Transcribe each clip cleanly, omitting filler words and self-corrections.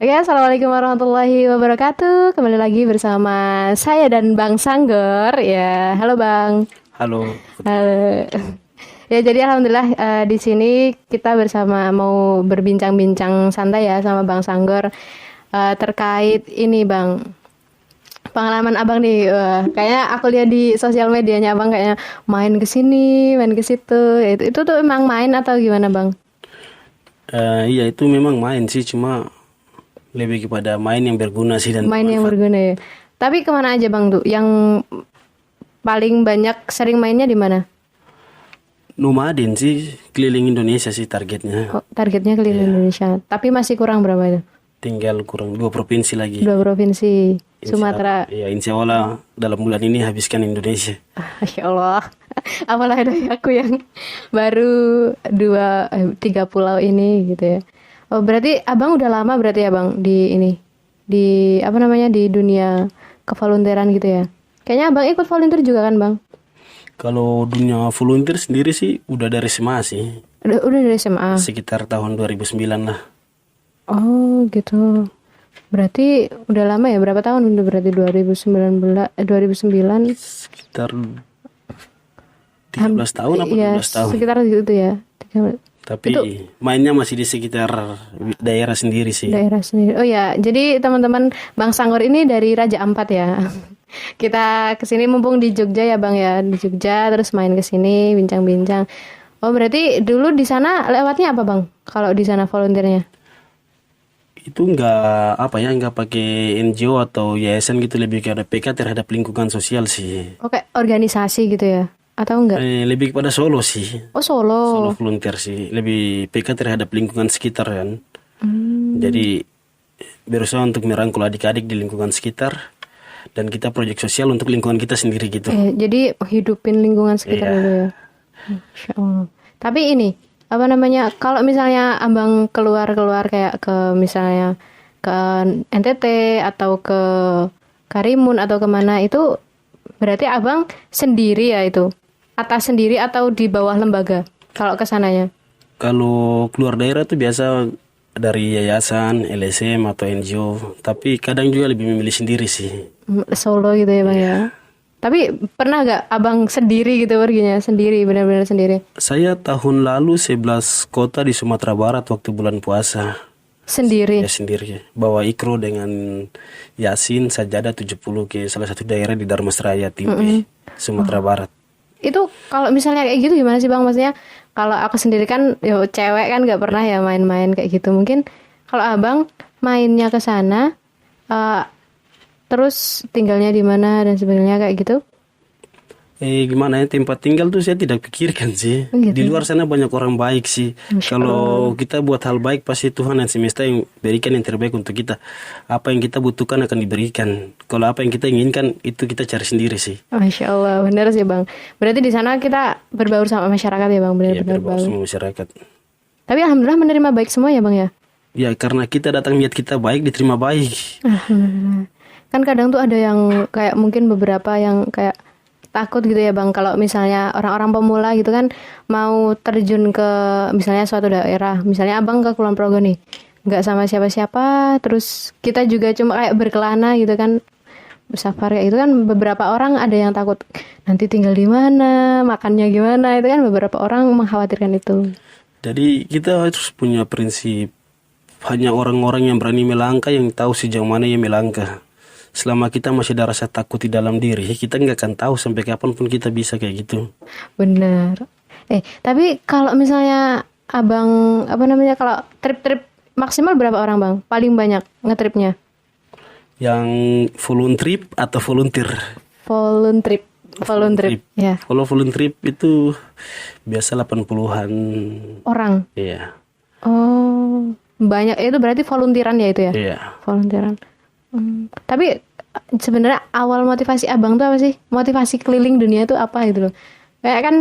Oke, assalamualaikum warahmatullahi wabarakatuh. Kembali lagi bersama saya dan Bang Sangger. Ya, halo Bang. Halo. Halo. Ya, jadi alhamdulillah di sini kita bersama mau berbincang-bincang santai ya sama Bang Sangger terkait ini Bang. Pengalaman Abang nih, kayaknya aku lihat di sosial medianya Abang kayaknya main ke sini, main ke situ. Itu tuh emang main atau gimana Bang? Iya itu memang main sih, cuma lebih kepada main yang berguna sih dan Main yang bermanfaat. berguna ya. Tapi kemana aja Bang tuh? Yang paling banyak sering mainnya di mana? Nomaden sih, keliling Indonesia sih targetnya. Oh, targetnya keliling Indonesia. Tapi masih kurang berapa itu? Tinggal kurang 2 provinsi lagi. 2 provinsi. Insya, Sumatera. ya insya Allah dalam bulan ini habiskan Indonesia. Masya Allah. Apalah dari aku yang baru 3 pulau ini gitu ya. Oh, berarti Abang udah lama berarti ya Bang di ini. Di apa namanya di dunia kevolunteeran gitu ya. Kayaknya Abang ikut volunteer juga kan Bang? Kalau dunia volunteer sendiri sih udah dari SMA sih, Udah dari SMA. sekitar tahun 2009 lah. Oh gitu. Berarti udah lama ya? Berapa tahun udah berarti 2019 2009 Sekitar 13 tahun apa ya 12 tahun. sekitar gitu ya. Tapi Itu mainnya masih di sekitar daerah sendiri sih. daerah sendiri. Oh ya, jadi teman-teman Bang Sanggor ini dari Raja Ampat ya. Kita kesini mumpung di Jogja ya Bang ya, di Jogja terus main ke sini bincang-bincang. Oh berarti dulu di sana lewatnya apa Bang? Kalau di sana volunteernya? Itu nggak pakai NGO atau yayasan gitu, lebih ke ada PK terhadap lingkungan sosial sih. Oke, organisasi gitu ya? Atau enggak? Lebih kepada solo sih, Oh solo solo. volunteer sih, lebih PK terhadap lingkungan sekitar kan. Hmm. Jadi berusaha untuk merangkul adik-adik di lingkungan sekitar dan kita proyek sosial untuk lingkungan kita sendiri gitu. Jadi hidupin lingkungan sekitar Iya. dulu ya. Masya Allah. Tapi ini apa namanya? Kalau misalnya abang keluar-keluar kayak ke misalnya ke NTT atau ke Karimun atau kemana itu berarti abang sendiri ya itu? Atas sendiri atau di bawah lembaga? Kalau ke sananya? Kalau keluar daerah tuh biasa dari yayasan, LSM atau NGO, tapi kadang juga lebih memilih sendiri sih. Solo gitu ya bang ya. Tapi pernah gak abang sendiri gitu perginya? Sendiri, benar-benar sendiri? Saya tahun lalu 11 kota di Sumatera Barat waktu bulan puasa. Sendiri? Ya sendiri. Bawa ikro dengan Yasin, sajadah 70 ke salah satu daerah di Darmasraya, Timpe, Sumatera Barat. Itu kalau misalnya kayak gitu gimana sih bang? Maksudnya kalau aku sendiri kan yo cewek kan nggak pernah ya main-main kayak gitu. Mungkin kalau abang mainnya ke sana, eh, terus tinggalnya di mana dan sebagainya kayak gitu. Gimana ya, tempat tinggal tuh saya tidak pikirkan sih. Gitu. Di luar sana banyak orang baik sih. Masya Kalau kita buat hal baik, pasti Tuhan dan semesta yang berikan yang terbaik untuk kita. Apa yang kita butuhkan akan diberikan. Kalau apa yang kita inginkan, itu kita cari sendiri sih. Masya Allah, benar sih bang. Berarti di sana kita berbaur sama masyarakat ya bang, Ya, benar-benar berbaur baur. sama masyarakat. Tapi alhamdulillah menerima baik semua ya bang ya. Ya, karena kita datang niat kita baik, diterima baik. Alhamdulillah. Kan kadang tuh ada yang kayak mungkin beberapa yang kayak takut gitu ya bang kalau misalnya orang-orang pemula gitu kan mau terjun ke misalnya suatu daerah, misalnya abang ke Kulon Progo nih nggak sama siapa-siapa, terus kita juga cuma kayak berkelana gitu kan, safari kayak itu kan beberapa orang ada yang takut nanti tinggal di mana, makannya gimana, itu kan beberapa orang mengkhawatirkan itu. Jadi kita harus punya prinsip, hanya orang-orang yang berani melangkah yang tahu sejauh mana yang melangkah. Selama kita masih ada rasa takut di dalam diri, kita nggak akan tahu sampai kapanpun kita bisa kayak gitu. Bener. Tapi kalau misalnya abang apa namanya kalau trip-trip maksimal berapa orang bang? Paling banyak ngetripnya? Yang volunteer atau volunteer? Voluntrip. Voluntrip. Ya. Kalau volunteer itu biasa 80-an. Orang. Iya. Oh, banyak. Itu berarti volunteeran ya itu ya? Iya. Volunteeran. Tapi sebenarnya awal motivasi abang tuh apa sih? Motivasi keliling dunia tuh apa gitu loh? Kayak kan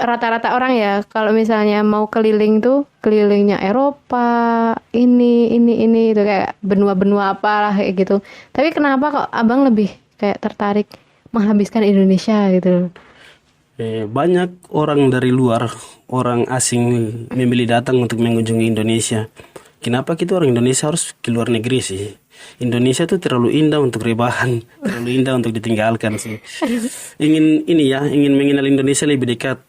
rata-rata orang ya kalau misalnya mau keliling tuh kelilingnya Eropa, ini itu kayak benua-benua apalah kayak gitu. Tapi kenapa kok abang lebih kayak tertarik menghabiskan Indonesia gitu loh? Banyak orang dari luar, orang asing memilih datang untuk mengunjungi Indonesia. kenapa kita orang Indonesia harus ke luar negeri sih? Indonesia tuh terlalu indah untuk rebahan, terlalu indah untuk ditinggalkan sih. Ingin mengenal Indonesia lebih dekat.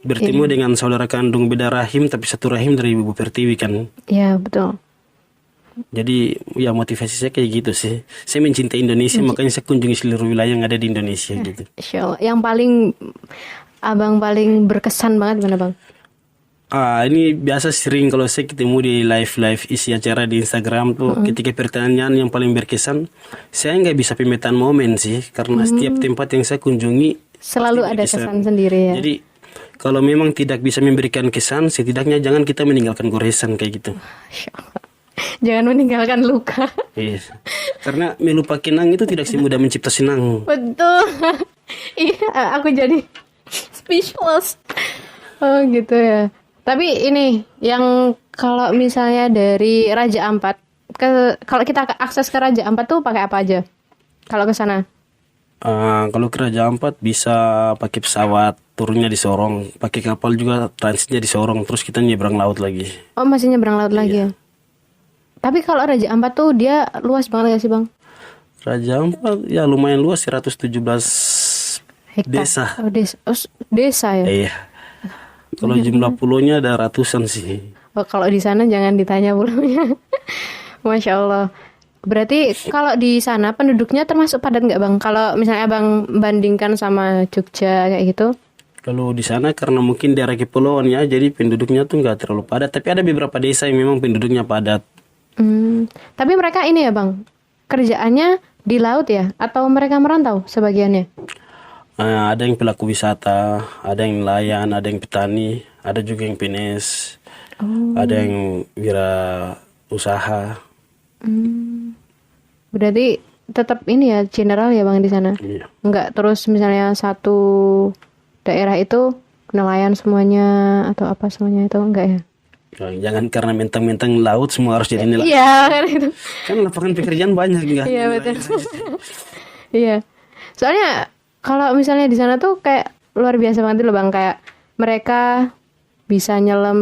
Bertemu dengan saudara kandung beda rahim tapi satu rahim dari Ibu Pertiwi kan. Iya, betul. Jadi ya motivasi saya kayak gitu sih. Saya mencintai Indonesia makanya saya kunjungi seluruh wilayah yang ada di Indonesia gitu. Insya Allah. Yang paling abang paling berkesan banget mana bang? Ini biasa sering kalau saya ketemu di live isi acara di Instagram tuh ketika pertanyaan yang paling berkesan, saya nggak bisa pemetaan momen sih karena setiap tempat yang saya kunjungi Selalu ada kesan sendiri ya. Jadi kalau memang tidak bisa memberikan kesan, setidaknya jangan kita meninggalkan goresan kayak gitu. Masya Allah. Jangan meninggalkan luka. Yes. Karena melupakan kenang itu tidak semudah mencipta senang. Betul. Iya, aku jadi speechless. Oh gitu ya. Tapi ini yang kalau misalnya dari Raja Ampat kalau kita akses ke Raja Ampat tuh pakai apa aja? Kalau ke sana? Kalau ke Raja Ampat bisa pakai pesawat, turunnya di Sorong, pakai kapal juga transitnya di Sorong, terus kita nyebrang laut lagi. Oh, masih nyebrang laut lagi ya? Tapi kalau Raja Ampat tuh dia luas banget ya sih bang? Raja Ampat ya lumayan luas, 117 Hektar. desa. Desa ya? Iya. Kalau jumlah pulaunya ada ratusan sih. Oh, kalau di sana jangan ditanya pulaunya. Masya Allah. Berarti kalau di sana penduduknya termasuk padat nggak bang? Kalau misalnya abang bandingkan sama Jogja kayak gitu? Kalau di sana karena mungkin daerah kepulauan ya, jadi penduduknya tuh nggak terlalu padat. Tapi ada beberapa desa yang memang penduduknya padat. Tapi mereka ini ya bang, kerjaannya di laut ya? Atau mereka merantau sebagiannya? Ada yang pelaku wisata, ada yang nelayan, ada yang petani, ada juga yang PNS, ada yang wira usaha. Berarti tetap ini ya general ya bang di sana? Iya. Enggak terus misalnya satu daerah itu nelayan semuanya atau apa semuanya itu enggak ya? Jangan karena mentang-mentang laut semua harus jadi nelayan. Iya kan itu. Kan lapangan pekerjaan banyak enggak? Iya betul. Iya. Soalnya kalau misalnya di sana tuh kayak luar biasa banget loh bang, kayak mereka bisa nyelam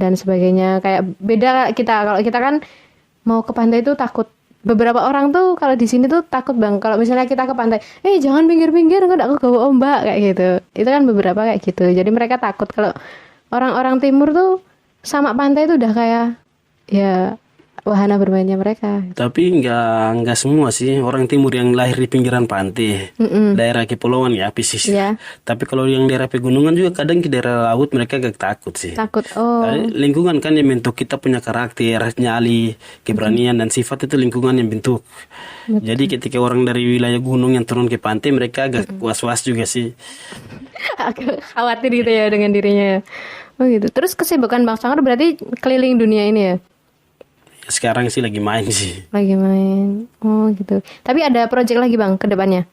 dan sebagainya. Kayak beda kalau kita kan mau ke pantai itu takut. Beberapa orang tuh kalau di sini tuh takut bang. Kalau misalnya kita ke pantai, jangan pinggir-pinggir, nggak aku bawa ombak kayak gitu. Itu kan beberapa kayak gitu. Jadi mereka takut. Kalau orang-orang timur tuh sama pantai itu udah kayak ya wahana bermainnya mereka. Tapi nggak semua sih orang timur yang lahir di pinggiran pantai, daerah kepulauan ya pesisir. Yeah. Tapi kalau yang daerah pegunungan juga kadang ke daerah laut mereka agak takut sih. Takut. Oh. Lingkungan kan yang bentuk kita punya karakter, nyali, keberanian dan sifat itu lingkungan yang bentuk. Jadi ketika orang dari wilayah gunung yang turun ke pantai mereka agak was-was juga sih. Agak khawatir gitu ya dengan dirinya. Oh gitu. Terus kesibukan Bang Sanggar berarti keliling dunia ini ya? Sekarang sih lagi main sih. Lagi main. Oh gitu. Tapi ada project lagi Bang ke depannya?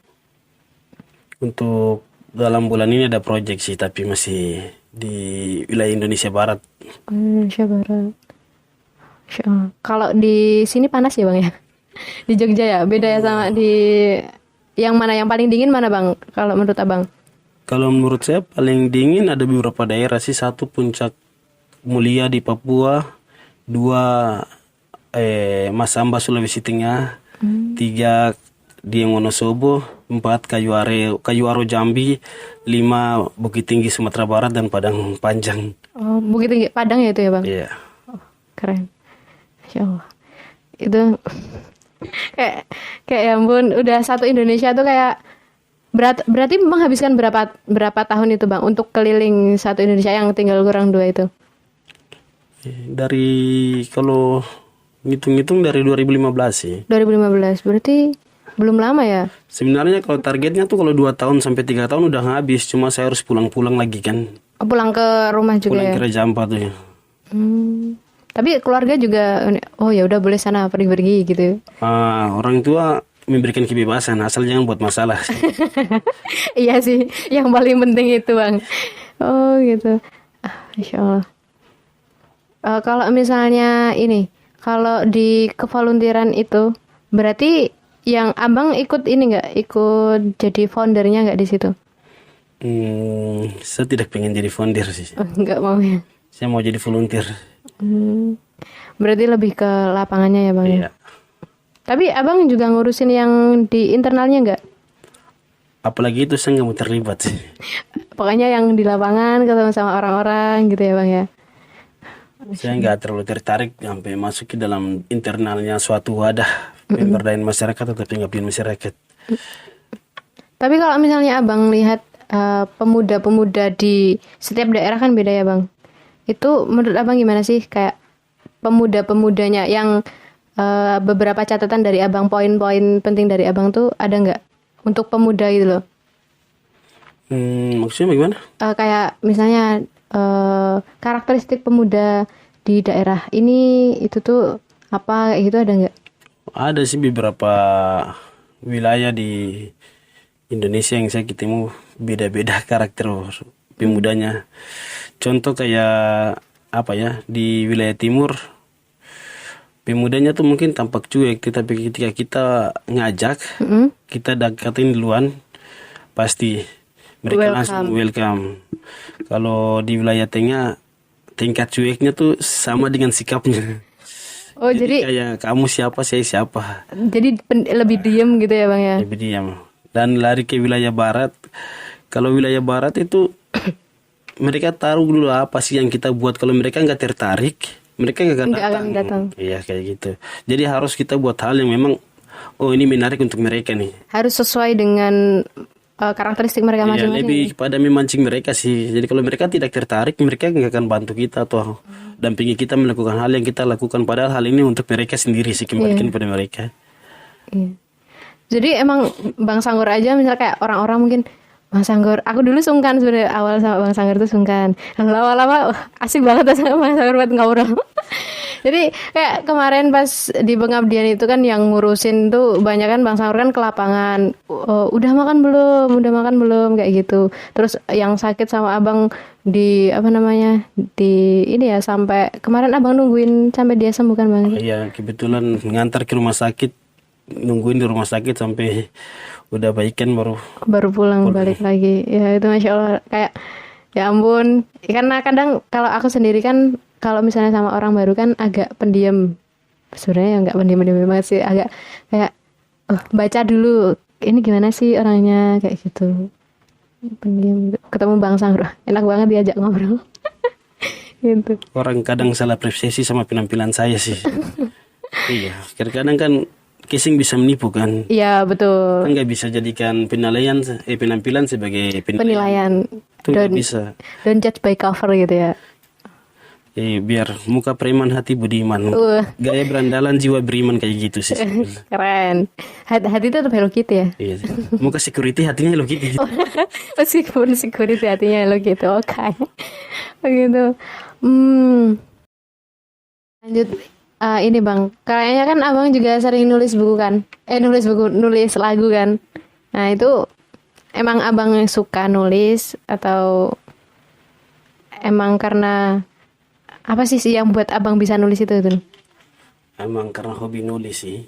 Untuk dalam bulan ini ada project sih, tapi masih di wilayah Indonesia Barat. Indonesia Barat. Kalau di sini panas ya Bang ya? Di Jogja ya? Beda ya sama di yang mana yang paling dingin mana Bang? Kalau menurut Abang? Kalau menurut saya paling dingin ada beberapa daerah sih. Satu Puncak Mulia di Papua, dua Masamba Sulawesi Tengah, tiga di Wonosobo, empat Kayuaro Jambi, lima Bukit Tinggi Sumatera Barat dan Padang Panjang. Oh, Bukit Tinggi Padang ya itu ya Bang? Iya. Oh, keren. Masya Allah. Itu kayak ya ampun, udah satu Indonesia tuh kayak berarti menghabiskan berapa tahun itu Bang untuk keliling satu Indonesia yang tinggal kurang 2 itu? Dari kalau ngitung-ngitung dari 2015 sih. 2015 berarti belum lama ya? Sebenarnya kalau targetnya tuh kalau 2 tahun sampai 3 tahun udah habis, cuma saya harus pulang-pulang lagi kan. Oh, pulang ke rumah juga Pulang ya? ke Raja Ampat tuh ya. Tapi keluarga juga, oh ya udah boleh sana pergi-pergi gitu. Orang tua memberikan kebebasan asal jangan buat masalah. Iya sih, yang paling penting itu Bang. Oh gitu. Masya Allah. Kalau misalnya ini, kalau di kevoluntiran itu, berarti yang Abang ikut ini nggak? Ikut jadi foundernya nggak di situ? Saya tidak pengen jadi founder sih. Oh, nggak mau ya? Saya mau jadi volunteer. Berarti lebih ke lapangannya ya bang. Iya. Tapi abang juga ngurusin yang di internalnya nggak? Apalagi itu saya nggak mau terlibat sih. Pokoknya yang di lapangan ketemu sama orang-orang gitu ya bang ya. Saya nggak terlalu tertarik sampai masuk ke dalam internalnya suatu wadah pemberdayaan masyarakat atau pengabdian masyarakat. Tapi kalau misalnya abang lihat pemuda-pemuda di setiap daerah kan beda ya bang. Itu menurut abang gimana sih kayak pemuda-pemudanya yang beberapa catatan dari abang, poin-poin penting dari abang tuh ada nggak untuk pemuda gitu loh? Maksudnya bagaimana? Kayak misalnya karakteristik pemuda di daerah ini itu tuh apa kayak gitu ada nggak? Ada sih beberapa wilayah di Indonesia yang saya ketemu beda-beda karakter pemudanya. Contoh kayak apa ya, di wilayah timur pemudanya tuh mungkin tampak cuek, tetapi ketika kita ngajak, kita deketin duluan, pasti mereka langsung welcome. Kalau di wilayah tengah, tingkat cueknya tuh sama dengan sikapnya. Oh jadi Kayak kamu siapa, saya siapa. jadi lebih diem gitu ya bang ya? Lebih diam. Dan lari ke wilayah barat. Kalau wilayah barat itu mereka taruh dulu apa sih yang kita buat. Kalau mereka nggak tertarik, mereka nggak akan datang. Iya kayak gitu. Jadi harus kita buat hal yang memang, oh ini menarik untuk mereka nih. Harus sesuai dengan karakteristik mereka Iya, masing-masing. lebih kepada memancing mereka sih. Jadi kalau mereka tidak tertarik, mereka nggak akan bantu kita atau dampingi kita melakukan hal yang kita lakukan. Padahal hal ini untuk mereka sendiri sih, kembalikan pada mereka. Iya. Jadi emang Bang Sanggur aja misal kayak orang-orang mungkin Bang Sanggur, aku dulu sungkan sebenarnya awal sama Bang Sanggur tuh sungkan. Lama-lama asik banget sama Bang Sanggur buat ngobrol. Jadi kayak kemarin pas di pengabdian itu kan yang ngurusin tuh banyak kan Bang Sanggur kan ke lapangan. Udah makan belum kayak gitu. Terus yang sakit sama Abang di apa namanya di ini ya sampai kemarin Abang nungguin sampai dia sembuh kan Bang? Iya, kebetulan ngantar ke rumah sakit, nungguin di rumah sakit sampai udah baikan baru pulang balik lagi. Ya itu Masya Allah kayak ya ampun. Karena kadang kalau aku sendiri kan kalau misalnya sama orang baru kan agak pendiam. Sebenarnya nggak pendiam banget sih, agak kayak baca dulu ini gimana sih orangnya kayak gitu. Pendiam gitu. Ketemu Bang Sangro, enak banget diajak ngobrol. Gitu. Orang kadang salah persepsi sama penampilan saya sih. Iya, kadang-kadang kan casing bisa menipu kan. Iya betul. Kan nggak bisa jadikan penampilan sebagai Penilaian. Itu nggak bisa. Don't judge by cover gitu ya. Biar muka preman hati budiman. Gaya berandalan jiwa beriman kayak gitu sih. Keren. Hati itu tetap Hello Kitty ya? Iya. Muka security hatinya Hello Kitty. Meskipun security hatinya Hello Kitty. Oke. Begitu. Lanjut. Ini Bang, kayaknya kan Abang juga sering nulis buku kan? Nulis lagu kan? Nah itu emang Abang suka nulis atau emang karena apa sih yang buat Abang bisa nulis itu? Emang karena hobi nulis sih.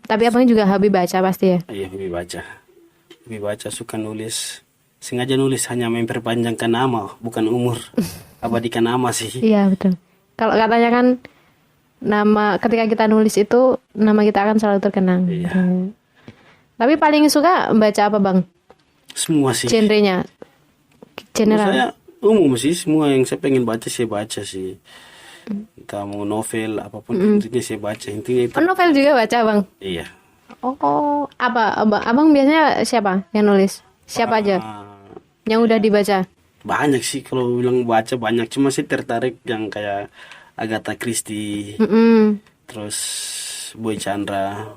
Tapi Abang juga hobi baca pasti ya? Iya, hobi baca. Hobi baca, suka nulis. Sengaja nulis hanya memperpanjangkan nama, bukan umur. Abadikan nama sih. Iya betul. Kalau katanya kan nama ketika kita nulis itu nama kita akan selalu terkenang. Iya. Tapi paling suka baca apa Bang? Semua sih. Genrenya? General? Saya umum sih, semua yang saya pengen baca saya baca sih. Entah mau novel apapun intinya saya baca. Intinya itu. Novel juga baca Bang? Iya. Oh, apa abang biasanya siapa yang nulis? Siapa aja yang udah dibaca? Banyak sih, kalau bilang baca banyak. Cuma sih tertarik yang kayak Agatha Christie, terus Boy Chandra,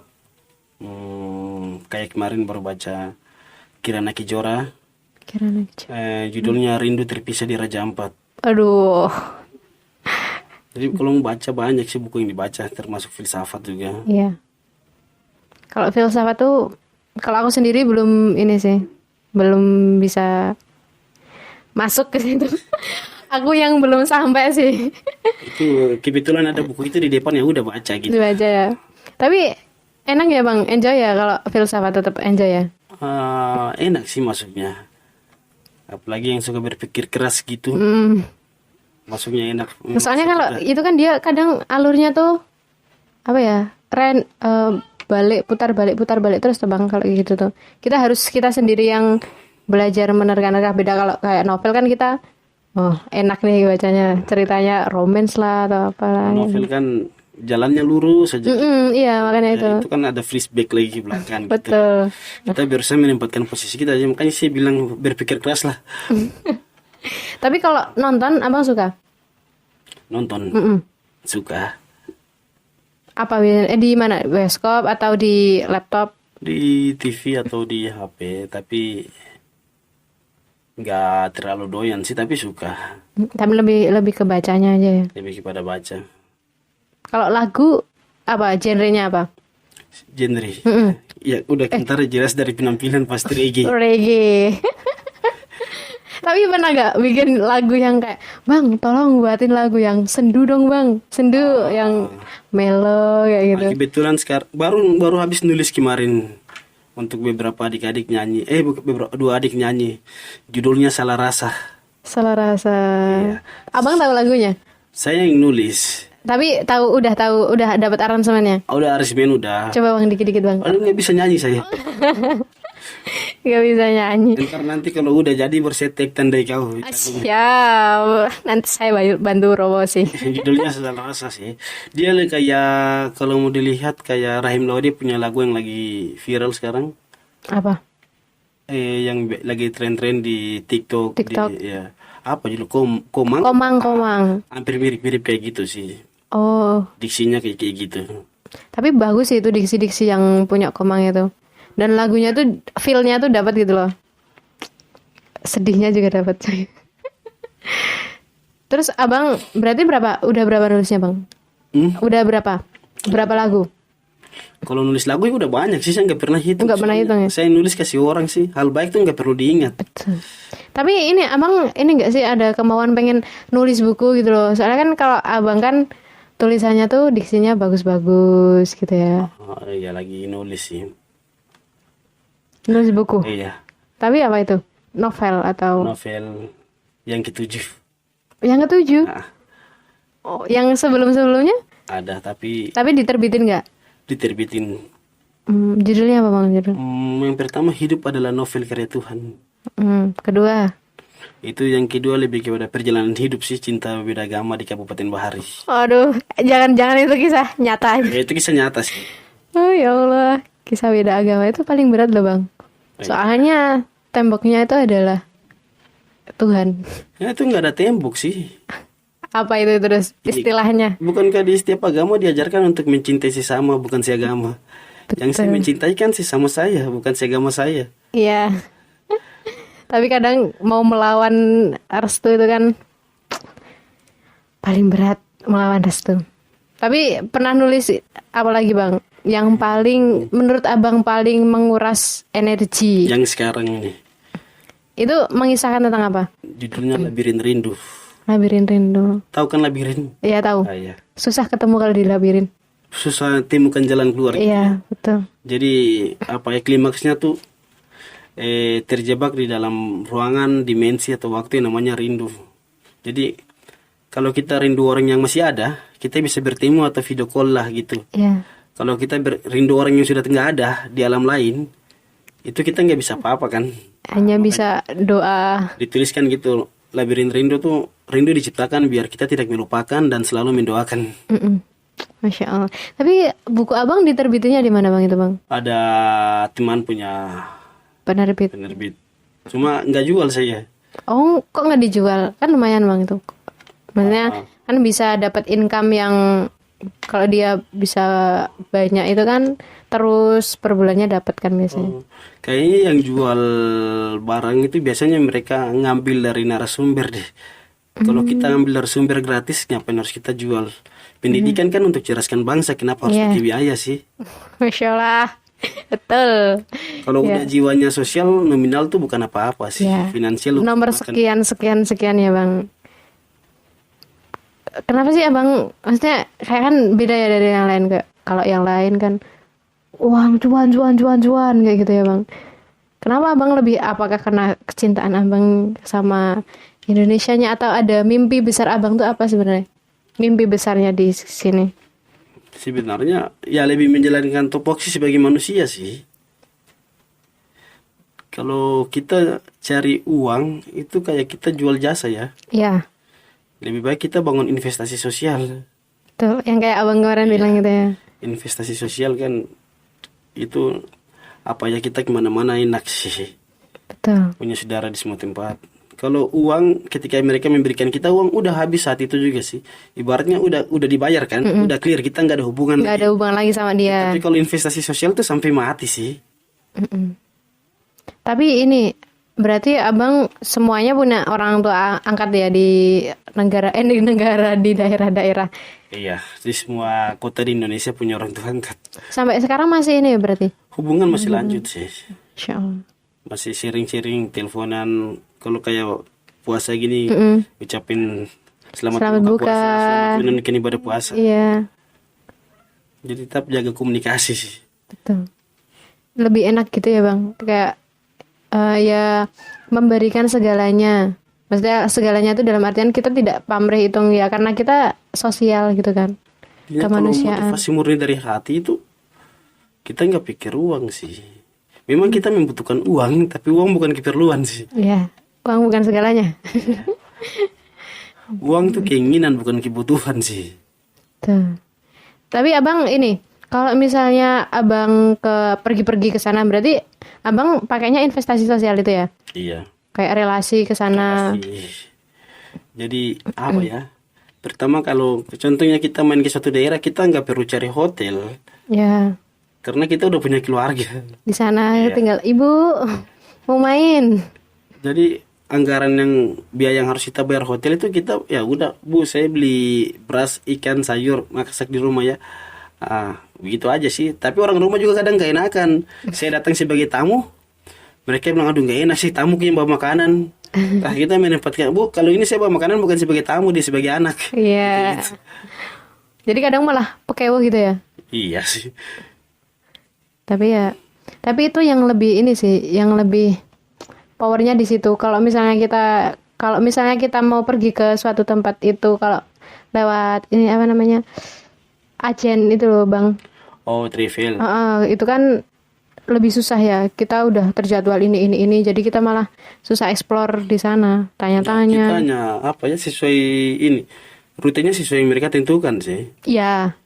kayak kemarin baru baca Kirana Kijora. Judulnya Rindu Terpisah di Raja Ampat. Aduh. Jadi kalau mau baca banyak sih buku yang dibaca, termasuk filsafat juga. Iya. Kalau filsafat tuh, kalau aku sendiri belum ini sih, belum bisa masuk ke situ. Aku yang belum sampai sih. Itu kebetulan ada buku itu di depan, ya udah baca gitu. Dibaca ya. Tapi enak ya Bang, enjoy ya kalau filsafat tetap enjoy ya. Enak sih masuknya. Apalagi yang suka berpikir keras gitu. masuknya enak. Soalnya kalau itu kan dia kadang alurnya tuh apa ya, balik putar balik terus tuh bang. Kalau gitu tuh kita sendiri yang belajar menerka-nerka. Beda kalau kayak novel kan kita enak nih bacanya, ceritanya romance lah atau apalah. Novel kan jalannya lurus saja. Iya makanya Ya, itu. itu kan ada flashback lagi ke belakang gitu. Betul. Kita berusaha menempatkan posisi kita aja, makanya saya bilang berpikir keras lah. Tapi kalau nonton abang suka? Nonton suka Apa di mana? Bioskop atau di laptop? di TV atau di HP, tapi nggak terlalu doyan sih, tapi suka Tapi lebih ke bacanya aja ya. lebih kepada baca. Kalau lagu apa? Genrenya apa? Genre ya udah kentar jelas dari penampilan pasti reggae. Reggae. Tapi pernah gak bikin lagu yang kayak, bang tolong buatin lagu yang sendu dong bang, sendu yang mellow kayak gitu. Kebetulan sekarang baru habis nulis kemarin untuk beberapa adik-adik nyanyi, dua adik nyanyi, judulnya Salah Rasa. Salah rasa. Abang tahu lagunya? Saya yang nulis. Tapi udah dapat aransemennya. Udah aransemen udah. Coba bang dikit-dikit bang. Aduh nggak bisa nyanyi saya. Gak bisa nyanyi. Ntar nanti kalau udah jadi bersetek tandai kau. Siap. Nanti saya bantu promosi. Judulnya Salah Rasa sih. Dia kayak kalau mau dilihat kayak Rahim Lawadi punya lagu yang lagi viral sekarang. Apa? Yang lagi tren-tren di TikTok. Ya. Apa judul? Komang. Hampir mirip-mirip kayak gitu sih. Oh. Diksinya kayak gitu. Tapi bagus sih itu diksi-diksi yang punya Komang itu. Dan lagunya tuh feel-nya tuh dapat gitu loh. Sedihnya juga dapat. Terus abang berarti udah berapa nulisnya bang? Udah berapa? Berapa lagu? Kalau nulis lagu ya udah banyak sih, saya nggak pernah hitung. Nggak pernah hitung ya? Saya nulis kasih orang sih. Hal baik tuh nggak perlu diingat. Betul. Tapi ini abang ini nggak sih ada kemauan pengen nulis buku gitu loh? Soalnya kan kalau abang kan tulisannya tuh diksinya bagus-bagus gitu ya. Oh iya lagi nulis sih. Nulis buku. Iya. Tapi apa itu? Novel atau? Novel yang ketujuh. Yang ketujuh? Nah, Oh, yang sebelum-sebelumnya? ada tapi Diterbitin nggak? diterbitin. Judulnya apa bang? Yang pertama Hidup adalah Novel Karya Tuhan. Kedua? Itu yang kedua lebih kepada perjalanan hidup sih, cinta beda agama di Kabupaten Bahari. Aduh, jangan itu kisah nyata. Ya, itu kisah nyata sih. Oh ya Allah, kisah beda agama itu paling berat loh bang. Soalnya temboknya itu adalah Tuhan. Ya itu nggak ada tembok sih. Apa itu terus istilahnya? Bukankah di setiap agama diajarkan untuk mencintai sesama, bukan seagama? Yang saya mencintai kan sesama saya, bukan seagama saya. Iya. Tapi kadang mau melawan restu itu kan paling berat, melawan restu. Tapi pernah nulis apa lagi bang? Yang paling menurut abang paling menguras energi? Yang sekarang ini. Itu mengisahkan tentang apa? Judulnya Labirin Rindu. Labirin Rindu. Tahu kan labirin? Iya tahu. Iya. Susah ketemu kalau di labirin. Susah temukan jalan keluar. Iya betul. Jadi klimaksnya tuh terjebak di dalam ruangan, dimensi atau waktu yang namanya rindu. Jadi kalau kita rindu orang yang masih ada, kita bisa bertemu atau video call lah gitu. Iya. Kalau kita rindu orang yang sudah nggak ada di alam lain, itu kita nggak bisa apa-apa kan. Hanya bisa doa. Dituliskan gitu, labirin rindu tuh, rindu diciptakan biar kita tidak melupakan dan selalu mendoakan. Masya Allah. Tapi buku abang diterbitinnya di mana bang itu bang? Ada teman punya Penerbit. Cuma nggak jual saya. Oh, kok nggak dijual? Kan lumayan bang itu. Maksudnya kan bisa dapat income yang kalau dia bisa banyak itu kan terus per bulannya dapat kan biasanya. Kayaknya yang jual barang itu biasanya mereka ngambil dari narasumber deh. Kalau kita ngambil narasumber gratis, ngapain harus kita jual? Pendidikan kan untuk ceraskan bangsa, kenapa harus pakai biaya sih? Masya Allah. Betul. Kalau udah jiwanya sosial, nominal tuh bukan apa-apa sih. Finansial nomor sekian ya bang. Kenapa sih abang, maksudnya kayak kan beda ya dari yang lain, kayak kalau yang lain kan uang cuan kayak gitu ya bang. Kenapa abang lebih, apakah karena kecintaan abang sama Indonesianya, atau ada mimpi besar abang tuh apa sebenarnya? Mimpi besarnya di sini. Sebenarnya ya lebih menjalankan tupoksi sebagai manusia sih. Kalau kita cari uang itu kayak kita jual jasa ya. Ya, Lebih baik kita bangun investasi sosial. tuh yang kayak abang kemarin bilang gitu ya. Investasi sosial kan itu apa ya, kita kemana-mana enak sih. Betul. Punya saudara di semua tempat. Kalau uang ketika mereka memberikan kita uang udah habis saat itu juga sih. Ibaratnya udah dibayar kan, udah clear, kita nggak ada hubungan Nggak lagi. ada hubungan lagi sama dia. Tapi kalau investasi sosial tuh sampai mati sih. Mm-mm. Tapi ini berarti abang semuanya punya orang tua angkat ya di negara di daerah-daerah. Iya, di semua kota di Indonesia punya orang tua angkat. Sampai sekarang masih ini ya berarti. Hubungan masih lanjut sih. Insya Allah. Masih sering-sering teleponan. Kalau kayak puasa gini, ucapin selamat Buka. puasa, selamat menunaikan ibadah puasa. Iya, Jadi tetap jaga komunikasi sih. betul. Lebih enak gitu ya bang. Kayak ya memberikan segalanya. Maksudnya segalanya itu dalam artian kita tidak pamrih hitung ya, karena kita sosial gitu kan. Ya, kalau Kemanusiaan. motivasi murni dari hati itu kita nggak pikir uang sih. Memang kita membutuhkan uang, tapi uang bukan keperluan sih. Ya, uang bukan segalanya. Uang itu keinginan bukan kebutuhan sih. Tuh. Tapi abang ini, kalau misalnya abang pergi-pergi ke sana, berarti abang pakainya investasi sosial itu ya? Iya. Kayak relasi ke sana. Pasti. Jadi apa ya? Pertama kalau contohnya kita main ke suatu daerah, kita nggak perlu cari hotel Ya, karena kita udah punya keluarga. di sana Iya. tinggal ibu mau main. Jadi anggaran biaya yang harus kita bayar hotel itu kita ya udah bu, saya beli beras, ikan, sayur, masak di rumah ya. Begitu aja sih. Tapi orang rumah juga kadang gak enakan. Saya datang sebagai tamu, mereka bilang aduh gak enak sih tamu yang bawa makanan. Nah kita menempatkan, bu kalau ini saya bawa makanan bukan sebagai tamu, dia sebagai anak. Iya. Gitu. Jadi kadang malah pekewo gitu ya. Iya sih. Tapi itu yang lebih ini sih, yang lebih powernya di situ. Kalau misalnya kita mau pergi ke suatu tempat itu, kalau lewat ini apa namanya, agen itu loh bang. Oh travel. Itu kan lebih susah ya. Kita udah terjadwal ini. Jadi kita malah susah explore di sana. Kita Tanya-tanya. hanya apa ya, sesuai ini rutenya sesuai yang mereka tentukan sih. Ya,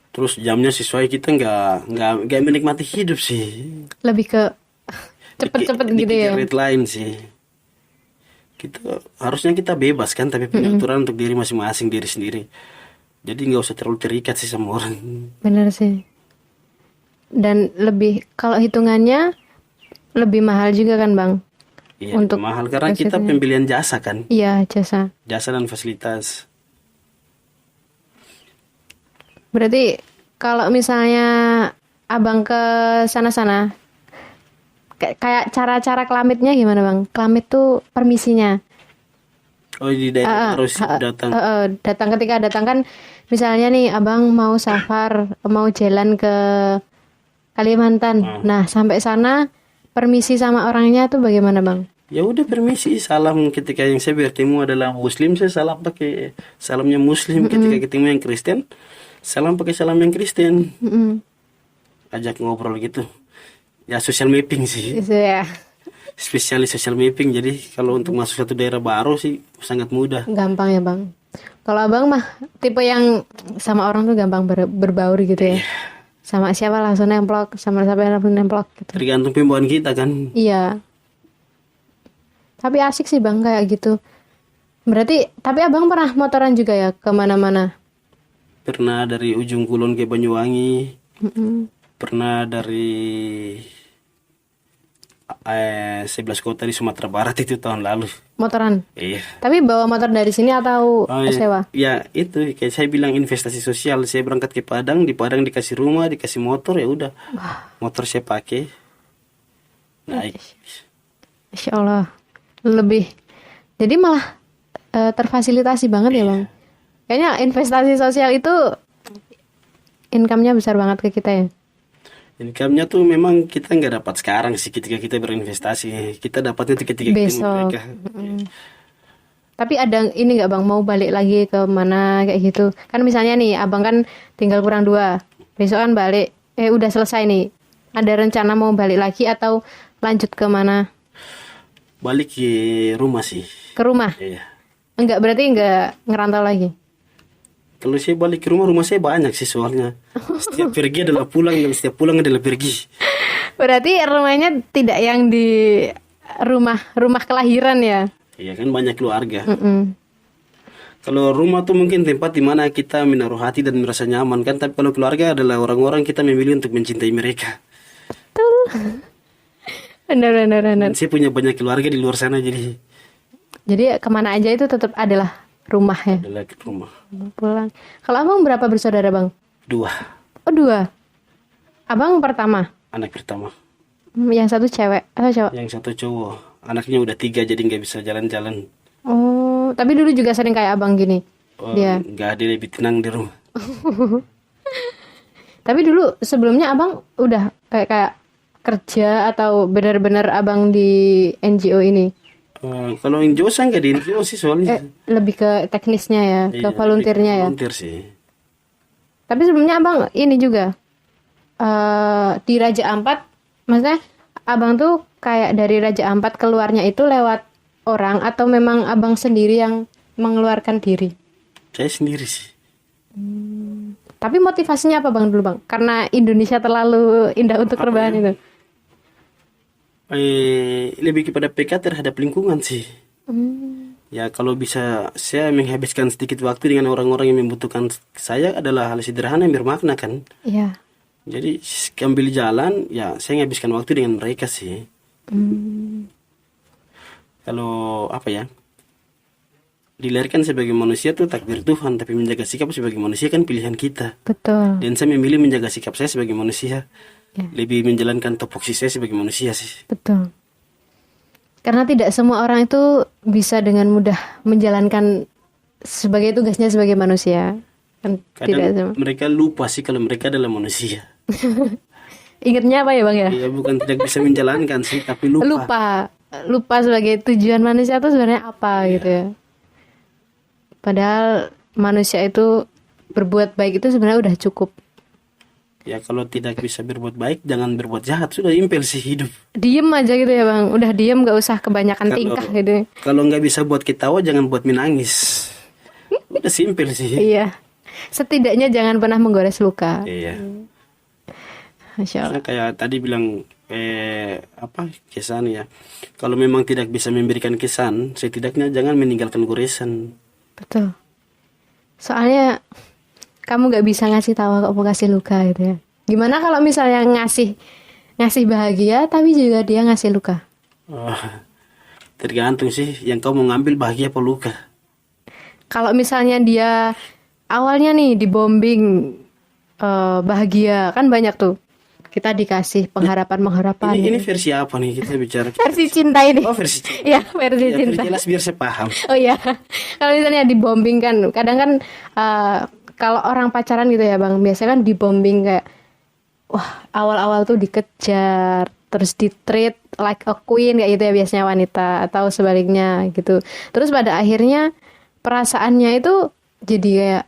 Terus jamnya sesuai, kita nggak menikmati hidup sih. lebih ke cepet-cepet gitu ya. Dikejar deadline sih. Harusnya kita bebas kan, tapi punya aturan untuk diri masing-masing, diri sendiri. Jadi nggak usah terlalu terikat sih sama orang. Bener sih. Dan lebih, kalau hitungannya lebih mahal juga kan bang? Iya, Untuk mahal karena kita fasilitasnya. pembelian jasa kan, Iya, jasa. jasa dan fasilitas. Berarti kalau misalnya abang ke sana-sana, kayak cara-cara kelamitnya gimana bang? Kelamit tuh permisinya. Oh di daerah harus datang. Ketika datang kan, misalnya nih abang mau safar, mau jalan ke Kalimantan. Nah, sampai sana permisi sama orangnya tuh bagaimana bang? Ya udah permisi, salam ketika yang saya bertemu adalah muslim, saya salam pakai salamnya muslim. Ketika ketemu yang Kristen, salam pakai salam yang Kristen. Ajak ngobrol gitu. Ya social mapping sih. Itu ya, Spesialis social mapping. Jadi kalau untuk masuk satu daerah baru sih sangat mudah. gampang ya bang. Kalau abang mah tipe yang sama orang tuh gampang berbaur gitu ya. Sama siapa langsung nemplok, sama siapa langsung nemplok gitu. Tergantung pembawaan kita kan. Iya. Tapi asik sih bang kayak gitu. Berarti, tapi abang pernah motoran juga ya kemana-mana? Pernah dari ujung Kulon ke Banyuwangi. Pernah dari 11 kota di Sumatera Barat itu tahun lalu. Motoran. Iya. Tapi bawa motor dari sini atau Oh, iya. sewa? Ya itu kayak saya bilang investasi sosial. Saya berangkat ke Padang, di Padang dikasih rumah, dikasih motor, ya udah. Motor saya pakai. Naik. Masya Allah. Lebih. Jadi malah terfasilitasi banget ya bang. Kayaknya investasi sosial itu income-nya besar banget ke kita ya. Income-nya tuh memang kita nggak dapat sekarang sih ketika kita berinvestasi. Kita dapatnya tuh ketika ketemu Besok. mereka. Tapi ada ini nggak bang, mau balik lagi ke mana kayak gitu? Kan misalnya nih, abang kan tinggal kurang 2, besok kan balik, udah selesai nih. Ada rencana mau balik lagi atau lanjut ke mana? Balik ke rumah sih. Ke rumah? Iya. Enggak, berarti enggak ngerantau lagi. Kalau saya balik ke rumah saya banyak sih soalnya. Setiap pergi adalah pulang dan setiap pulang adalah pergi. Berarti rumahnya tidak yang di rumah kelahiran ya? Iya kan banyak keluarga. Mm-mm. Kalau rumah tuh mungkin tempat di mana kita menaruh hati dan merasa nyaman kan. Tapi kalau keluarga adalah orang-orang kita memilih untuk mencintai mereka. Betul. Benar. Dan saya punya banyak keluarga di luar sana jadi Kemana aja itu tetap adalah rumah ya? adalah ke rumah. Pulang. Kalau abang berapa bersaudara bang? 2. Oh 2. Abang pertama? Anak pertama. Yang satu cewek atau cowok? Yang satu cowok. Anaknya udah 3 jadi nggak bisa jalan-jalan. Oh, tapi dulu juga sering kayak abang gini. Oh, Dia. nggak ada, lebih tenang di rumah. Tapi dulu sebelumnya abang udah kayak kerja atau benar-benar abang di NGO ini? Kalau NGO saya nggak di NGO sih soalnya. Lebih ke teknisnya ya, Iya, ke volunteernya ya. volunteer sih. Tapi sebelumnya abang ini juga di Raja Ampat, maksudnya abang tuh kayak dari Raja Ampat keluarnya itu lewat orang atau memang abang sendiri yang mengeluarkan diri? Saya sendiri sih. Tapi motivasinya apa bang dulu bang? Karena Indonesia terlalu indah untuk rebahan itu. Lebih kepada PK terhadap lingkungan sih. Ya kalau bisa saya menghabiskan sedikit waktu dengan orang-orang yang membutuhkan saya adalah hal sederhana yang bermakna kan. Iya. Jadi ambil jalan ya saya menghabiskan waktu dengan mereka sih. Kalau apa ya, dilahirkan sebagai manusia tuh takdir Tuhan, tapi menjaga sikap sebagai manusia kan pilihan kita. Betul. Dan saya memilih menjaga sikap saya sebagai manusia. Ya. Lebih menjalankan topoksi saya sebagai manusia sih. Betul. Karena tidak semua orang itu bisa dengan mudah menjalankan sebagai tugasnya sebagai manusia. Kan tidak Kadang semua. mereka lupa sih kalau mereka adalah manusia. Ingatnya apa ya bang ya? Iya bukan tidak bisa menjalankan sih, tapi lupa. Lupa sebagai tujuan manusia itu sebenarnya apa gitu ya. Padahal manusia itu berbuat baik itu sebenarnya udah cukup. Ya kalau tidak bisa berbuat baik, jangan berbuat jahat. Sudah impel sih hidup. Diem aja gitu ya bang. Udah diem, gak usah kebanyakan tingkah gitu. Kalau nggak bisa buat ketawa, jangan buat menangis. Udah simpel sih. Iya. Setidaknya jangan pernah menggores luka. Iya. Masya Allah. Saya kayak tadi bilang kesan ya. Kalau memang tidak bisa memberikan kesan, setidaknya jangan meninggalkan goresan. Betul. Soalnya kamu gak bisa ngasih tawa kok mau kasih luka gitu ya. Gimana kalau misalnya ngasih bahagia tapi juga dia ngasih luka? Tergantung sih yang kau mau ngambil, bahagia apa luka. Kalau misalnya dia awalnya nih dibombing bahagia, kan banyak tuh. Kita dikasih pengharapan. Ini versi apa nih kita bicara? Versi cinta ini. Oh versi cinta. Iya, versi Ya, cinta. jelas biar saya paham. Oh iya. Kalau misalnya dibombing kan, kadang kan kalau orang pacaran gitu ya bang, biasanya kan dibombing kayak, wah awal-awal tuh dikejar, terus di-treat like a queen kayak gitu ya biasanya wanita, atau sebaliknya gitu. Terus pada akhirnya perasaannya itu jadi kayak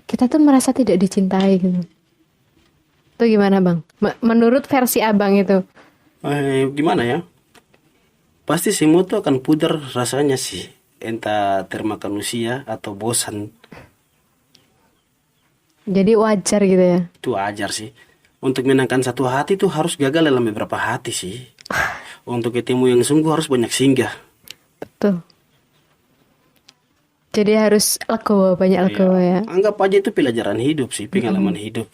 kita tuh merasa tidak dicintai gitu. Itu gimana bang? Menurut versi abang itu? Gimana ya? Pasti semua tuh akan pudar rasanya sih. Entah termakan usia atau bosan. Jadi wajar gitu ya? Itu wajar sih. Untuk menangkan satu hati tuh harus gagal dalam beberapa hati sih. Untuk ketemu yang sungguh harus banyak singgah. Betul. Jadi harus legowo, banyak legowo ya. Anggap aja itu pelajaran hidup sih, pengalaman hidup.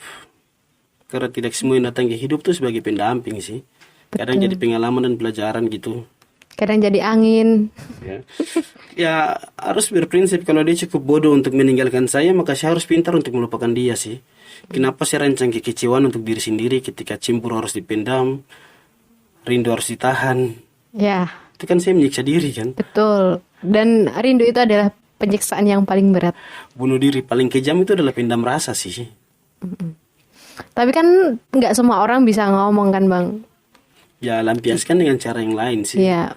Karena tidak semua yang datang ke hidup tuh sebagai pendamping sih. Kadang jadi pengalaman dan pelajaran gitu. Kadang jadi angin. Ya harus berprinsip kalau dia cukup bodoh untuk meninggalkan saya, maka saya harus pintar untuk melupakan dia sih. Kenapa saya rancang kekecewaan untuk diri sendiri ketika cemburu harus dipendam, rindu harus ditahan. Ya. Itu kan saya menyiksa diri kan. Betul. Dan rindu itu adalah penyiksaan yang paling berat. Bunuh diri paling kejam itu adalah pendam rasa sih. Tapi kan nggak semua orang bisa ngomong kan bang. Ya lampiaskan dengan cara yang lain sih. Iya,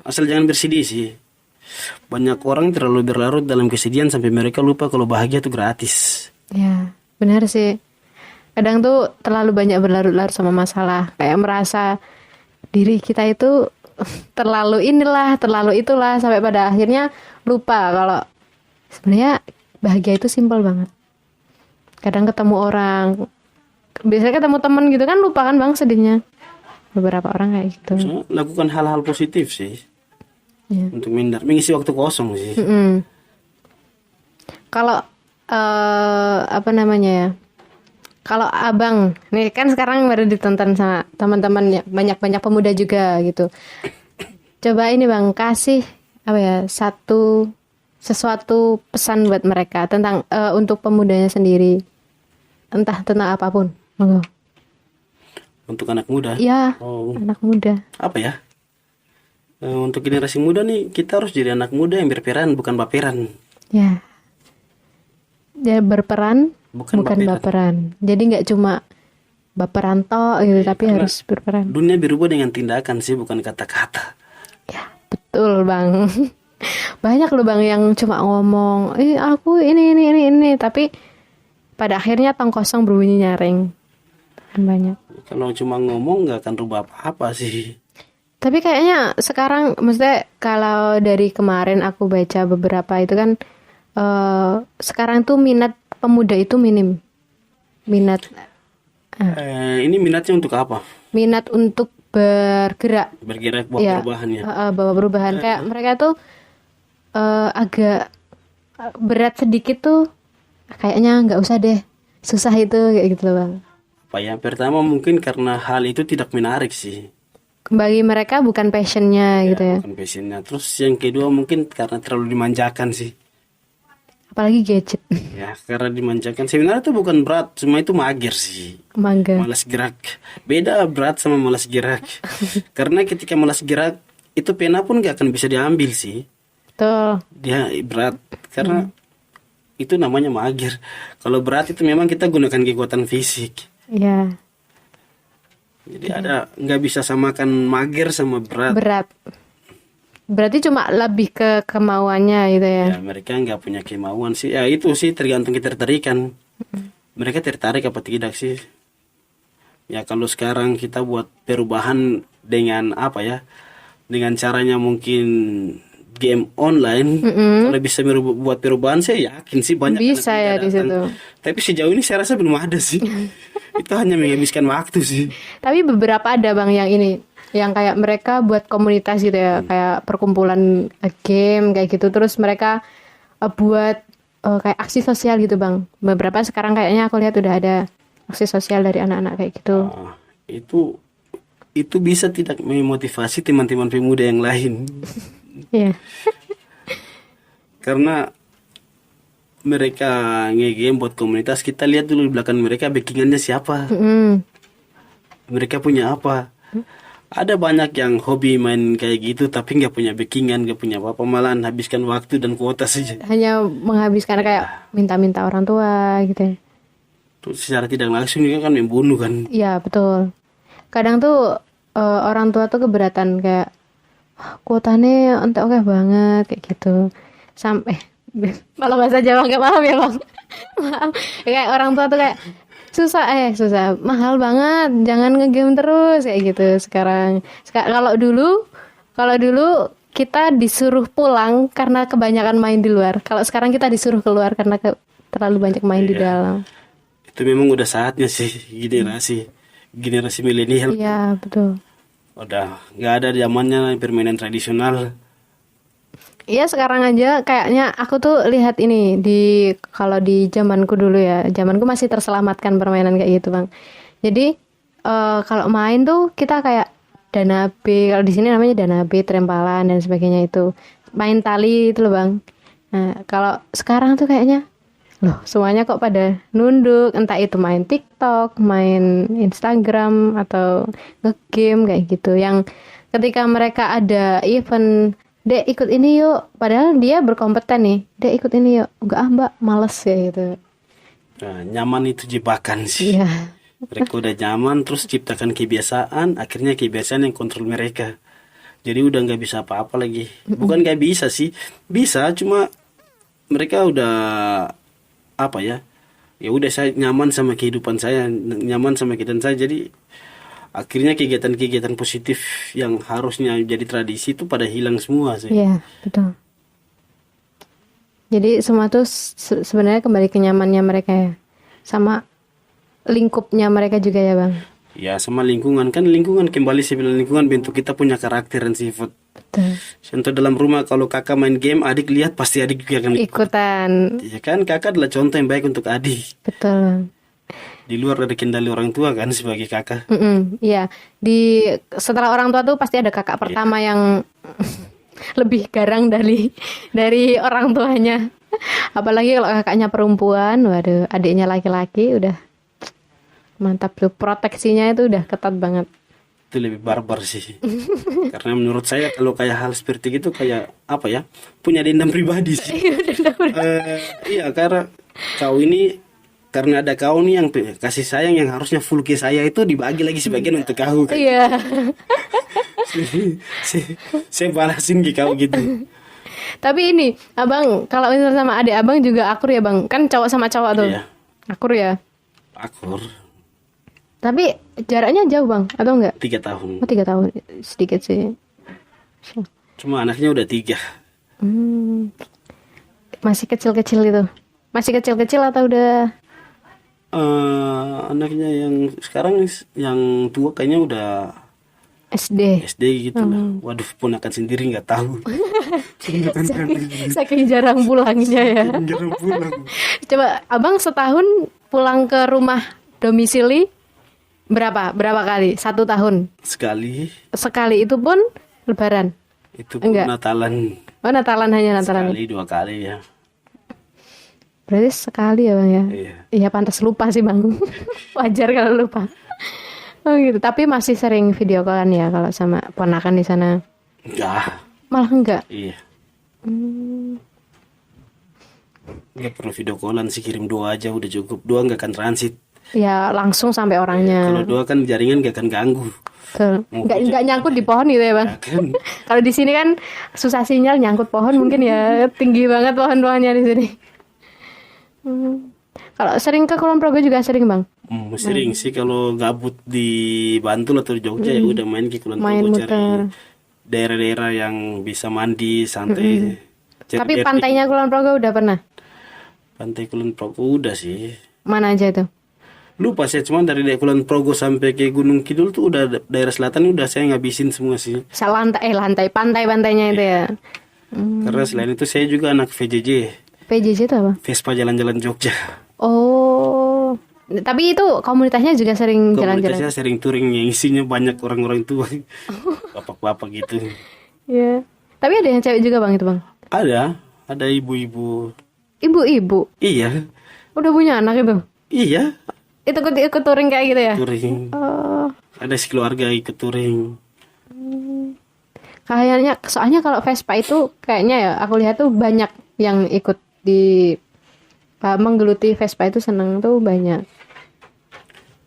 Asal jangan bersedih sih. Banyak orang terlalu berlarut dalam kesedihan sampai mereka lupa kalau bahagia itu gratis. Ya, benar sih. Kadang tuh terlalu banyak berlarut-larut sama masalah. Kayak merasa diri kita itu terlalu inilah, terlalu itulah. Sampai pada akhirnya lupa kalau sebenarnya bahagia itu simpel banget. Kadang ketemu orang, biasanya ketemu temen gitu kan lupa kan bang sedihnya. Beberapa orang kayak gitu. So, lakukan hal-hal positif sih. Ya. Untuk mengisi waktu kosong sih. Kalau apa namanya ya? Kalau abang, nih kan sekarang baru ditonton sama teman-teman ya, banyak-banyak pemuda juga gitu. Coba ini bang, kasih apa ya sesuatu pesan buat mereka tentang untuk pemudanya sendiri, entah tentang apapun. Monggo. Untuk anak muda. Ya, Oh, anak muda. apa ya? Untuk generasi muda nih, kita harus jadi anak muda yang berperan, bukan baperan. Ya, dia berperan, Bukan bukan baperan. Jadi nggak cuma baperan toh gitu, tapi harus berperan. Dunia berubah dengan tindakan sih, bukan kata-kata. Ya, betul bang. Banyak loh bang yang cuma ngomong, aku ini, tapi pada akhirnya tong kosong berbunyi nyaring. Kan banyak. Kalau cuma ngomong nggak akan rubah apa-apa sih. Tapi kayaknya sekarang, maksudnya kalau dari kemarin aku baca beberapa itu kan, sekarang tuh minat pemuda itu minim. Minat Ini minatnya untuk apa? minat untuk bergerak. Bergerak buat Ya, perubahan ya. bawa perubahan. Kayak mereka tuh agak berat sedikit tuh, kayaknya nggak usah deh, susah itu kayak gitu loh bang. Apa ya? Pertama mungkin karena hal itu tidak menarik sih. Bagi mereka bukan passionnya gitu ya. Bukan passionnya. Terus yang kedua mungkin karena terlalu dimanjakan sih. Apalagi gadget. Ya, karena dimanjakan. Sebenarnya itu bukan berat, cuma itu mager sih. Mangga. Malas gerak. Beda berat sama malas gerak. Karena ketika malas gerak, itu pena pun gak akan bisa diambil sih. Tuh. Dia berat. Karena itu namanya mager. Kalau berat itu memang kita gunakan kekuatan fisik. Ya, Jadi ada nggak bisa samakan mager sama berat. berat. Berarti cuma lebih ke kemauannya gitu ya. Ya, mereka nggak punya kemauan sih. Ya itu sih tergantung ketertarikan. Mereka tertarik apa tidak sih? Ya kalau sekarang kita buat perubahan dengan apa ya? Dengan caranya mungkin game online. Kalau bisa buat perubahan saya yakin sih banyak Bisa anak muda ya di datang. situ. Tapi sejauh ini saya rasa belum ada sih. Itu hanya menghabiskan waktu sih. Tapi beberapa ada bang yang ini, yang kayak mereka buat komunitas gitu ya, kayak perkumpulan game kayak gitu. Terus mereka buat kayak aksi sosial gitu bang. Beberapa sekarang kayaknya aku lihat udah ada aksi sosial dari anak-anak kayak gitu. Ah, itu bisa tidak memotivasi teman-teman pemuda yang lain. Iya. Karena mereka nge-game buat komunitas, kita lihat dulu di belakang mereka backingannya siapa, mereka punya apa. Ada banyak yang hobi main kayak gitu tapi nggak punya backingan, nggak punya apa-apa, malah habiskan waktu dan kuota saja. Hanya menghabiskan kayak minta-minta orang tua gitu ya. Terus secara tidak langsung juga kan membunuh kan. Iya betul. Kadang tuh orang tua tuh keberatan kayak, "Wah, kuotanya entek oke banget kayak gitu. Sampai malah bahasa Jawa nggak paham ya bang. Maaf. Kayak orang tua tuh kayak susah mahal banget, jangan ngegame terus kayak gitu sekarang. Kalau dulu kita disuruh pulang karena kebanyakan main di luar. Kalau sekarang kita disuruh keluar karena terlalu banyak main di dalam. Itu memang udah saatnya sih generasi milenial. Iya betul. Udah nggak ada zamannya permainan tradisional. Iya sekarang aja kayaknya aku tuh lihat ini kalau di zamanku dulu ya, zamanku masih terselamatkan permainan kayak gitu bang. Jadi kalau main tuh kita kayak dana B, kalau di sini namanya dana B, trempalan dan sebagainya itu, main tali itu loh bang. Nah kalau sekarang tuh kayaknya loh semuanya kok pada nunduk, entah itu main TikTok, main Instagram atau nge-game kayak gitu. Yang ketika mereka ada event, Dek ikut ini yuk, padahal dia berkompeten nih. Dek ikut ini yuk, enggak mbak, males ya gitu. Nah, nyaman itu jebakan sih. Iya. Mereka udah nyaman terus ciptakan kebiasaan, akhirnya kebiasaan yang kontrol mereka. Jadi udah nggak bisa apa-apa lagi. Bukan nggak bisa sih, bisa, cuma mereka udah apa ya? Ya udah, saya nyaman sama kehidupan saya, nyaman sama kehidupan saya. Jadi akhirnya kegiatan-kegiatan positif yang harusnya jadi tradisi itu pada hilang semua sih. Iya, betul. Jadi semua tuh sebenarnya kembali ke nyamannya mereka ya. Sama lingkupnya mereka juga ya, Bang. Ya sama lingkungan, kan lingkungan kembali sih, bilang lingkungan bentuk kita punya karakter dan sifat. Betul. Contoh dalam rumah, kalau kakak main game, adik lihat pasti adik juga akan ikut. Ikutan. Ya kan, kakak adalah contoh yang baik untuk adik. Betul, Bang. Di luar dari kendali orang tua kan sebagai kakak. Iya. Setelah orang tua tuh pasti ada kakak pertama yang lebih garang dari orang tuanya. Apalagi kalau kakaknya perempuan, waduh, adiknya laki-laki udah mantap tuh, proteksinya itu udah ketat banget. Itu lebih barbar sih. Karena menurut saya kalau kayak hal seperti itu kayak apa ya, punya dendam pribadi sih. Iya, karena kau ini, karena ada kau nih yang kasih sayang yang harusnya full ke saya itu dibagi lagi sebagian untuk kau. Iya. Saya balasin ke kau gitu. Tapi ini, abang kalau misalnya sama adik abang juga akur ya, Bang? Kan cowok sama cowok tuh. Iya. Akur ya. Akur. Tapi jaraknya jauh, Bang, atau enggak? 3 tahun. Oh, 3 tahun. Sedikit sih. Cuma anaknya udah 3. Masih kecil-kecil gitu. Masih kecil-kecil atau udah Anaknya yang sekarang, yang tua kayaknya udah SD? SD gitu lah. Waduh, ponakan sendiri nggak tahu. Saking jarang pulangnya ya. Jarang pulang. Coba abang setahun pulang ke rumah domisili berapa kali? 1 tahun Sekali. itu pun lebaran. Itu pun Enggak. Natalan. Oh, Natalan Sekali 2 kali ya. Berarti sekali ya, Bang ya. Iya. Iya, pantas lupa sih, Bang. Wajar kalau lupa. Oh gitu. Tapi masih sering video callan ya kalau sama ponakan di sana. Enggak. Malah enggak. Iya. Nggak perlu video callan sih, kirim doa aja udah cukup. Doa nggak akan transit. Ya langsung sampai orangnya. Kalau doa kan jaringan nggak akan ganggu. Betul. Nggak nyangkut di pohon gitu ya, Bang. Ya kan? Kalau di sini kan susah sinyal, nyangkut pohon mungkin ya, tinggi banget pohon-pohonnya di sini. Kalau sering ke Kulon Progo juga sering, Bang. Sering sih kalau gabut di Bantul atau di Jogja ya udah main ke Kulon Main Progo, muter. cari daerah-daerah yang bisa mandi santai. Cari Tapi daerah- pantainya Kulon Progo udah pernah? Pantai Kulon Progo udah sih. Mana aja itu? Lupa saya, cuma dari Kulon Progo sampai ke Gunung Kidul tuh udah daerah selatan udah saya ngabisin semua sih. Lantai pantai-pantainya itu ya. Karena selain itu saya juga anak VJJ, PJJ itu apa? Vespa Jalan-Jalan Jogja. Oh. Tapi itu komunitasnya juga sering jalan-jalan. Komunitasnya sering touring yang isinya banyak orang-orang tua, bapak-bapak gitu. Iya. Tapi ada yang cewek juga, Bang, itu, Bang. Ada ibu-ibu. Ibu-ibu. Iya, Udah punya anak itu. iya, Itu ikut touring kayak gitu ya? touring. Oh. Ada sekeluarga ikut touring. Kayaknya soalnya kalau Vespa itu kayaknya ya aku lihat tuh banyak yang ikut di menggeluti Vespa itu, seneng tuh banyak.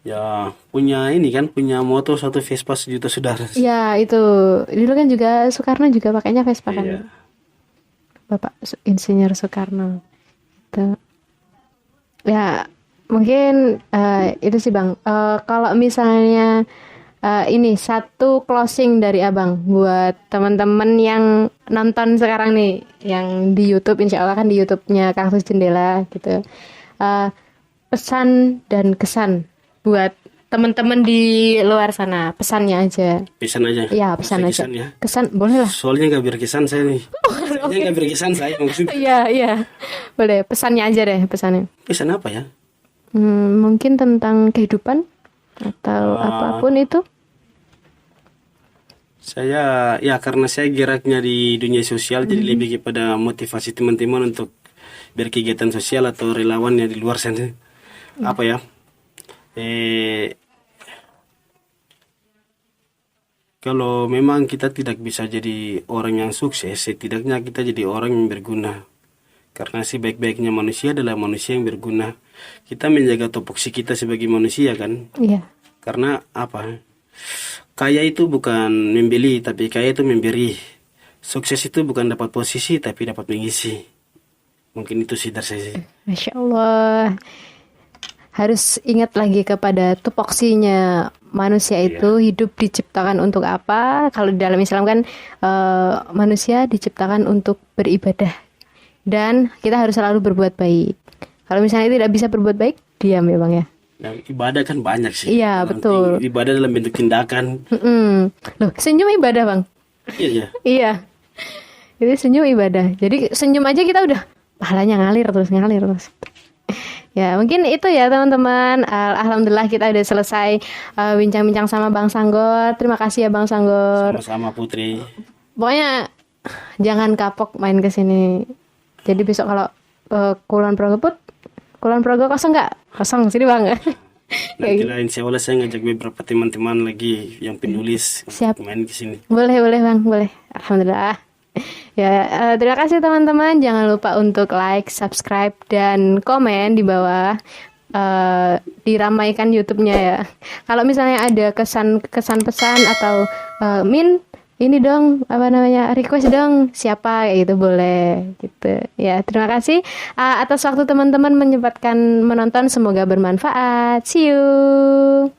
Ya punya ini kan, punya moto satu Vespa sejuta saudara. Ya itu dulu kan juga Soekarno juga pakainya Vespa kan. Iya. Bapak Insinyur Soekarno. Tuh. Ya mungkin itu sih, Bang. Kalau misalnya ini satu closing dari Abang buat teman-teman yang nonton sekarang nih, yang di YouTube, insya Allah kan di YouTube-nya Kaktus Jendela gitu. Pesan dan kesan buat teman-teman di luar sana, pesannya aja. Pesan aja. Iya, pesan Saya aja. kesan ya. Kesan boleh lah. Soalnya nggak berkesan saya nih. Soalnya nggak berkesan saya maksudnya. Iya. Boleh, pesannya aja deh, pesannya. Pesan apa ya? Mungkin tentang kehidupan atau apapun itu. Saya ya karena saya geraknya di dunia sosial, jadi lebih kepada motivasi teman-teman untuk berkegiatan sosial atau relawan yang di luar sana. Apa ya? Kalau memang kita tidak bisa jadi orang yang sukses, setidaknya kita jadi orang yang berguna. Karena sebaik-baiknya manusia adalah manusia yang berguna. Kita menjaga tupoksi kita sebagai manusia kan. Iya. Karena apa? Kaya itu bukan membeli, tapi kaya itu memberi. Sukses itu bukan dapat posisi, tapi dapat mengisi. Mungkin itu sih dari saya sih. Masya Allah. Harus ingat lagi kepada tupoksinya manusia itu hidup diciptakan untuk apa? Kalau di dalam Islam kan manusia diciptakan untuk beribadah dan kita harus selalu berbuat baik. Kalau misalnya tidak bisa berbuat baik, diam ya Bang ya. Dan ibadah kan banyak sih. Iya, Yang betul. penting ibadah dalam bentuk tindakan. Loh, senyum ibadah Bang. Iya, iya. Iya. Jadi senyum ibadah. Jadi senyum aja kita udah pahalanya ngalir terus. Ya, mungkin itu ya teman-teman. Alhamdulillah kita udah selesai bincang-bincang sama Bang Sanggor. Terima kasih ya Bang Sanggor. Sama-sama Putri. Pokoknya jangan kapok main ke sini. Jadi besok kalau Kulon Progo kosong nggak? Kosong sini Bang. Nanti lah insya Allah saya ngajak beberapa teman-teman lagi yang penulis Siap. main ke sini. Boleh Bang, boleh. Alhamdulillah. Ya, terima kasih teman-teman. Jangan lupa untuk like, subscribe, dan komen di bawah. Diramaikan YouTube-nya ya. Kalau misalnya ada kesan pesan atau Min, ini dong, request dong, siapa gitu boleh gitu. Ya, terima kasih atas waktu teman-teman menyempatkan menonton. Semoga bermanfaat. See you.